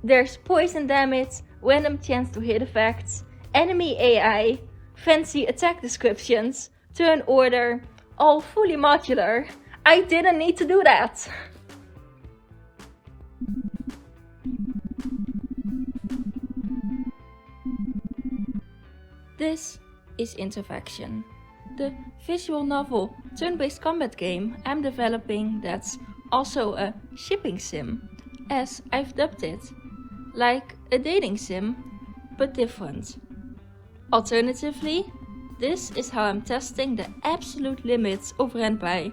There's poison damage, random chance to hit effects, enemy AI, fancy attack descriptions, turn order, all fully modular. I didn't need to do that! This is Interfaction, the visual novel turn-based combat game I'm developing that's also a shipping sim, as I've dubbed it. Like a dating sim, but different. Alternatively, this is how I'm testing the absolute limits of Renpai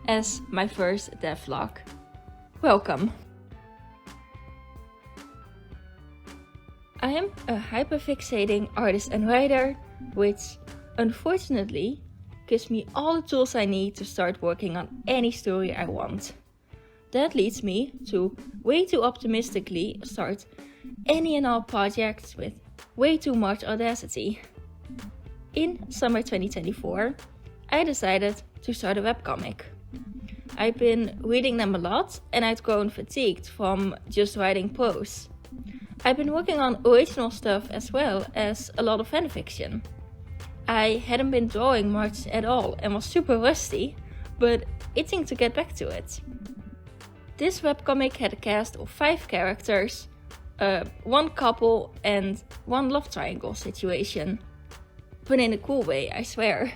as my first devlog. Welcome! I am a hyperfixating artist and writer, which unfortunately gives me all the tools I need to start working on any story I want. That leads me to way too optimistically start any and all projects with way too much audacity. In summer 2024, I decided to start a webcomic. I've been reading them a lot and I'd grown fatigued from just writing prose. I've been working on original stuff as well as a lot of fanfiction. I hadn't been drawing much at all and was super rusty, but itching to get back to it. This webcomic had a cast of 5 characters, one couple and one love triangle situation. But in a cool way, I swear.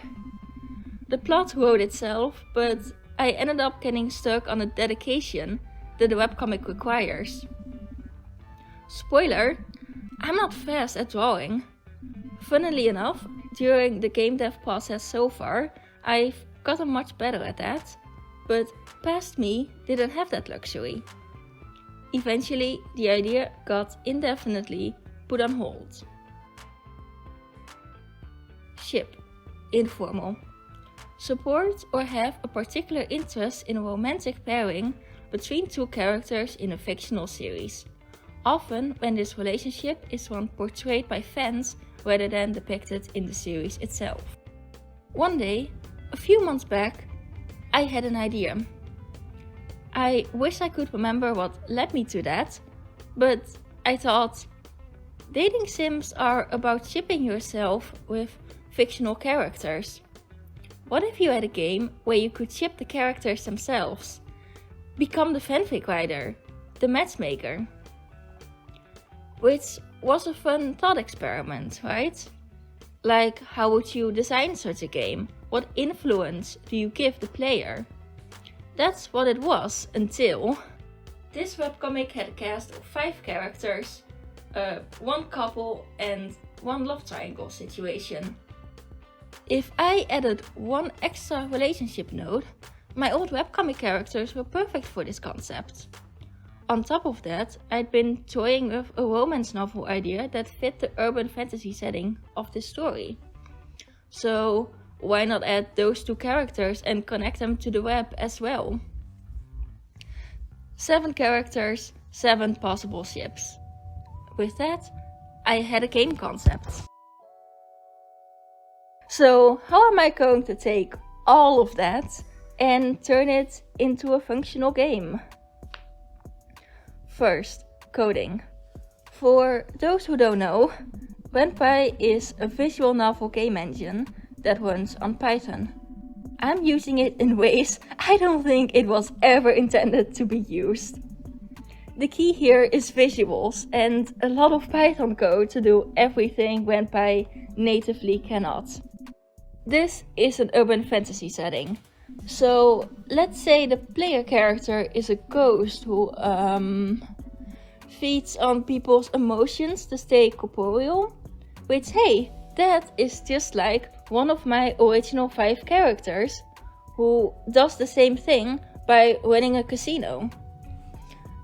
The plot wrote itself, but I ended up getting stuck on the dedication that the webcomic requires. Spoiler, I'm not fast at drawing. Funnily enough, during the game dev process so far, I've gotten much better at that, but past me didn't have that luxury. Eventually, the idea got indefinitely put on hold. Ship. Informal. Support or have a particular interest in a romantic pairing between 2 characters in a fictional series. Often when this relationship is one portrayed by fans rather than depicted in the series itself. One day, a few months back, I had an idea. I wish I could remember what led me to that, but I thought, dating sims are about shipping yourself with fictional characters. What if you had a game where you could ship the characters themselves? Become the fanfic writer, the matchmaker. Which was a fun thought experiment, right? Like, how would you design such a game? What influence do you give the player? That's what it was until... This webcomic had a cast of 5 characters, one couple and one love triangle situation. If I added one extra relationship node, my old webcomic characters were perfect for this concept. On top of that, I'd been toying with a romance novel idea that fit the urban fantasy setting of this story. So why not add those 2 characters and connect them to the web as well? 7 characters, 7 possible ships. With that, I had a game concept. So how am I going to take all of that and turn it into a functional game? First, coding. For those who don't know, Renpai is a visual novel game engine that runs on Python. I'm using it in ways I don't think it was ever intended to be used. The key here is visuals and a lot of Python code to do everything Renpai natively cannot. This is an urban fantasy setting. So let's say the player character is a ghost who feeds on people's emotions to stay corporeal. Which, hey, that is just like one of my original 5 characters who does the same thing by running a casino.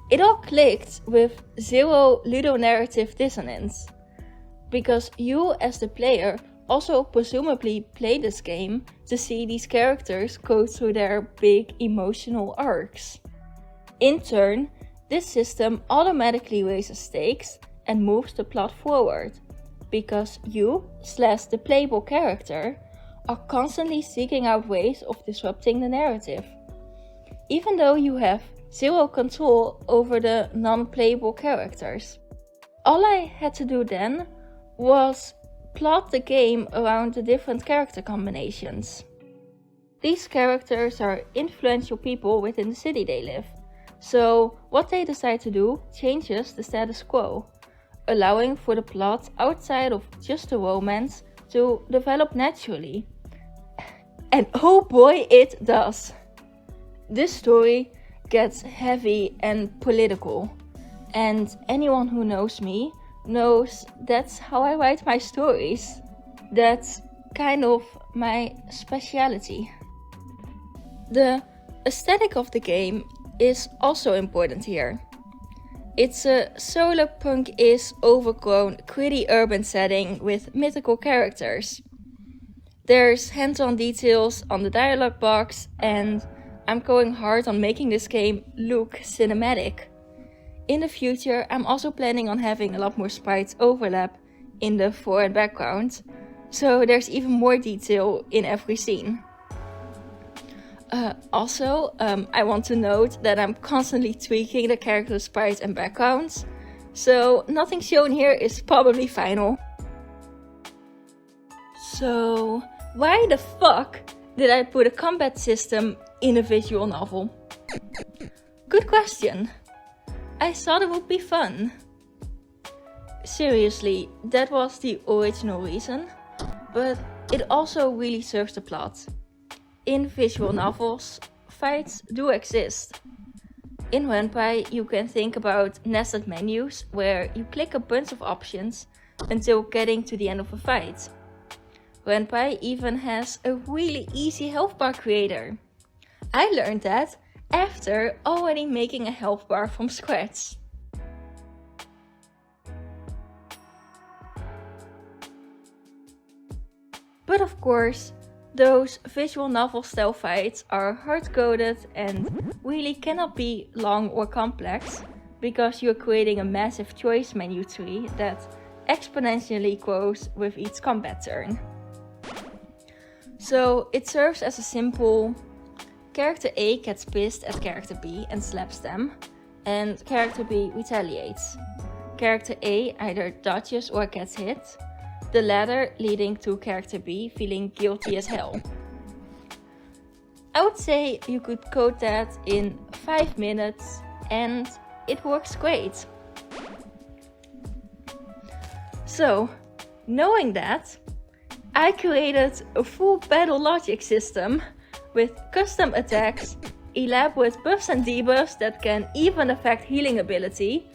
It all clicked with 0 ludonarrative dissonance. Because you as the player also presumably play this game to see these characters go through their big emotional arcs. In turn, this system automatically raises stakes and moves the plot forward, because you/the playable character are constantly seeking out ways of disrupting the narrative. Even though you have zero control over the non-playable characters. All I had to do then was plot the game around the different character combinations. These characters are influential people within the city they live, so what they decide to do changes the status quo, allowing for the plot outside of just the romance to develop naturally. And oh boy, it does! This story gets heavy and political, and anyone who knows me knows that's how I write my stories. That's kind of my speciality. The aesthetic of the game is also important here. It's a solar punk-ish overgrown, gritty urban setting with mythical characters. There's hands-on details on the dialogue box, and I'm going hard on making this game look cinematic. In the future, I'm also planning on having a lot more sprites overlap in the fore and background, so there's even more detail in every scene. I want to note that I'm constantly tweaking the character sprites and backgrounds, so nothing shown here is probably final. So, why the fuck did I put a combat system in a visual novel? Good question. I thought it would be fun. Seriously, that was the original reason, but it also really serves the plot. In visual novels, fights do exist. In Renpai, you can think about nested menus where you click a bunch of options until getting to the end of a fight. Renpai even has a really easy health bar creator. I learned that after already making a health bar from scratch. But of course, those visual novel style fights are hard-coded and really cannot be long or complex, because you're creating a massive choice menu tree that exponentially grows with each combat turn. So it serves as a simple: character A gets pissed at character B and slaps them, and character B retaliates. Character A either dodges or gets hit, the latter leading to character B feeling guilty as hell. I would say you could code that in 5 minutes and it works great. So, knowing that, I created a full battle logic system with custom attacks, elaborate buffs and debuffs that can even affect healing ability.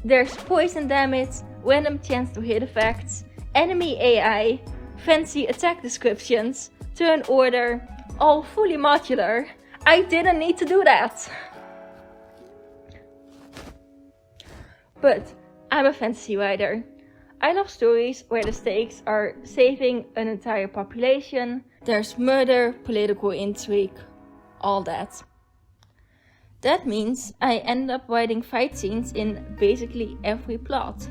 There's poison damage, random chance to hit effects, enemy AI, fancy attack descriptions, turn order, all fully modular. I didn't need to do that. But I'm a fantasy writer. I love stories where the stakes are saving an entire population, there's murder, political intrigue, all that. That means I end up writing fight scenes in basically every plot,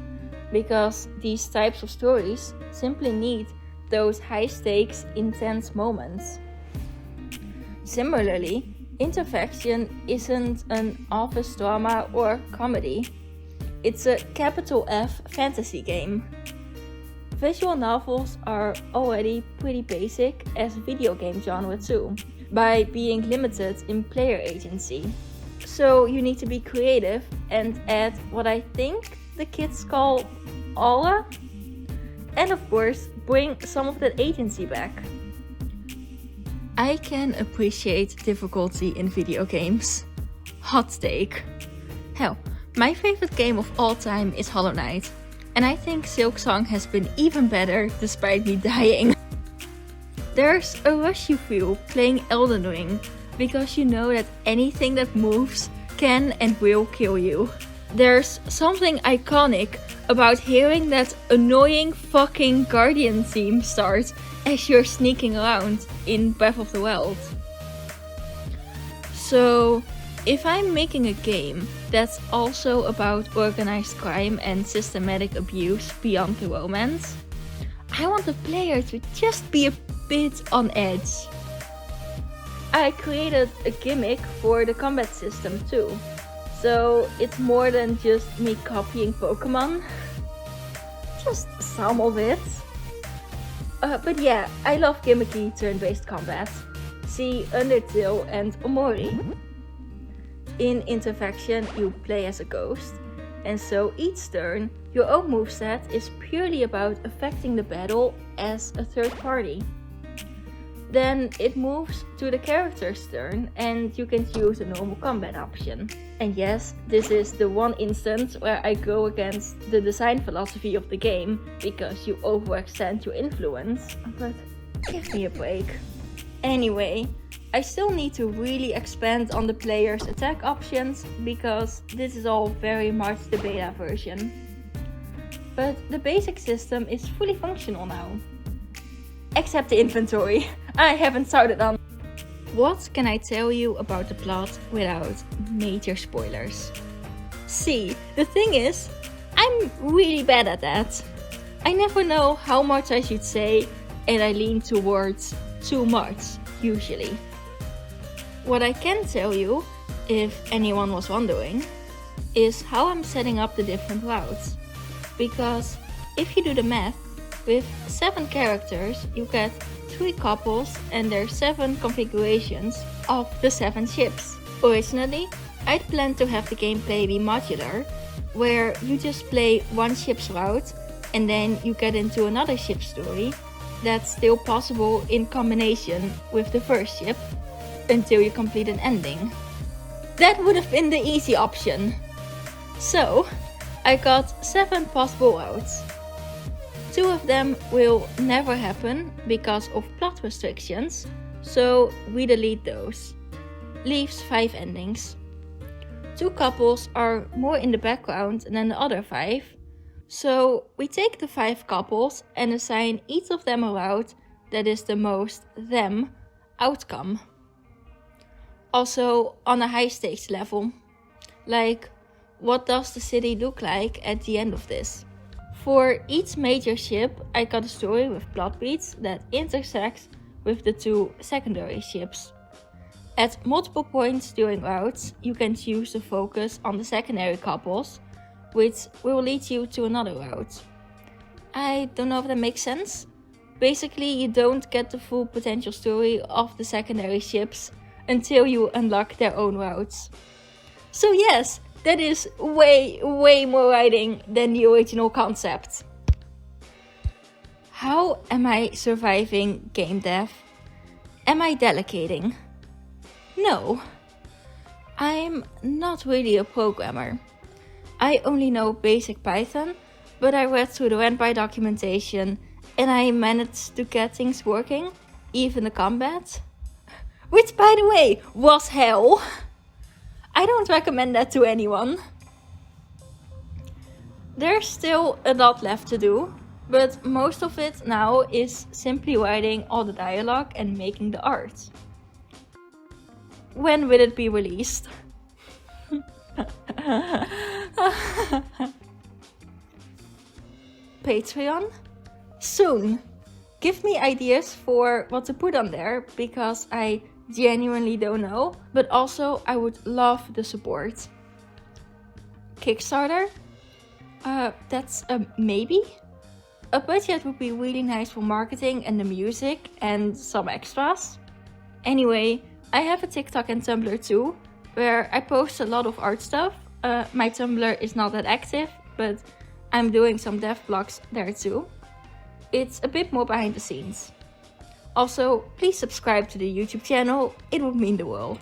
because these types of stories simply need those high stakes, intense moments. Similarly, Interfaction isn't an office drama or comedy. It's a capital F fantasy game. Visual novels are already pretty basic as video game genre too, by being limited in player agency. So you need to be creative and add what I think the kids call aura, and of course bring some of that agency back. I can appreciate difficulty in video games. Hot take. Hell, my favorite game of all time is Hollow Knight, and I think Silksong has been even better despite me dying. There's a rush you feel playing Elden Ring, because you know that anything that moves can and will kill you. There's something iconic about hearing that annoying fucking Guardian theme start as you're sneaking around in Breath of the Wild. So, if I'm making a game that's also about organized crime and systematic abuse beyond the romance, I want the player to just be a bit on edge. I created a gimmick for the combat system too, So it's more than just me copying Pokemon. Just some of it. But yeah, I love gimmicky turn-based combat. See Undertale and Omori. In Interfaction you play as a ghost, and so each turn your own moveset is purely about affecting the battle as a third party. Then it moves to the character's turn and you can choose a normal combat option. And yes, this is the one instance where I go against the design philosophy of the game, because you overextend your influence, but give me a break. Anyway, I still need to really expand on the player's attack options, because this is all very much the beta version. But the basic system is fully functional now. Except the inventory. I haven't started on. What can I tell you about the plot without major spoilers? See, the thing is, I'm really bad at that. I never know how much I should say, and I lean towards too much, usually. What I can tell you, if anyone was wondering, is how I'm setting up the different routes. Because if you do the math, with 7 characters you get 3 couples and there's 7 configurations of the 7 ships. Originally, I'd planned to have the gameplay be modular, where you just play one ship's route and then you get into another ship's story that's still possible in combination with the first ship until you complete an ending. That would have been the easy option. So, I got 7 possible routes. 2 of them will never happen because of plot restrictions, so we delete those. Leaves 5 endings. 2 couples are more in the background than the other 5, so we take the 5 couples and assign each of them a route that is the most them outcome. Also on a high stakes level, like what does the city look like at the end of this? For each major ship, I got a story with plot beats that intersects with the 2 secondary ships. At multiple points during routes, you can choose to focus on the secondary couples, which will lead you to another route. I don't know if that makes sense. Basically, you don't get the full potential story of the secondary ships until you unlock their own routes. So yes, that is way more writing than the original concept. How am I surviving game dev? Am I delegating? No. I'm not really a programmer. I only know basic Python, but I read through the Ren'Py documentation and I managed to get things working, even the combat. Which, by the way, was hell. I don't recommend that to anyone. There's still a lot left to do, but most of it now is simply writing all the dialogue and making the art. When will it be released? Patreon? Soon! Give me ideas for what to put on there, because I genuinely don't know, but also I would love the support. Kickstarter? That's a maybe? A budget would be really nice for marketing and the music and some extras. Anyway, I have a TikTok and Tumblr too, where I post a lot of art stuff. My Tumblr is not that active, but I'm doing some dev blogs there too. It's a bit more behind the scenes. Also, please subscribe to the YouTube channel, it would mean the world.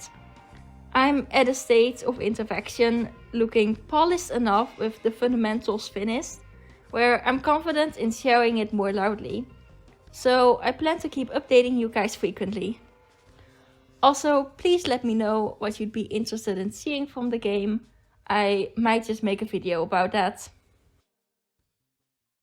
I'm at a state of interfaction looking polished enough with the fundamentals finished, where I'm confident in sharing it more loudly. So I plan to keep updating you guys frequently. Also, please let me know what you'd be interested in seeing from the game. I might just make a video about that.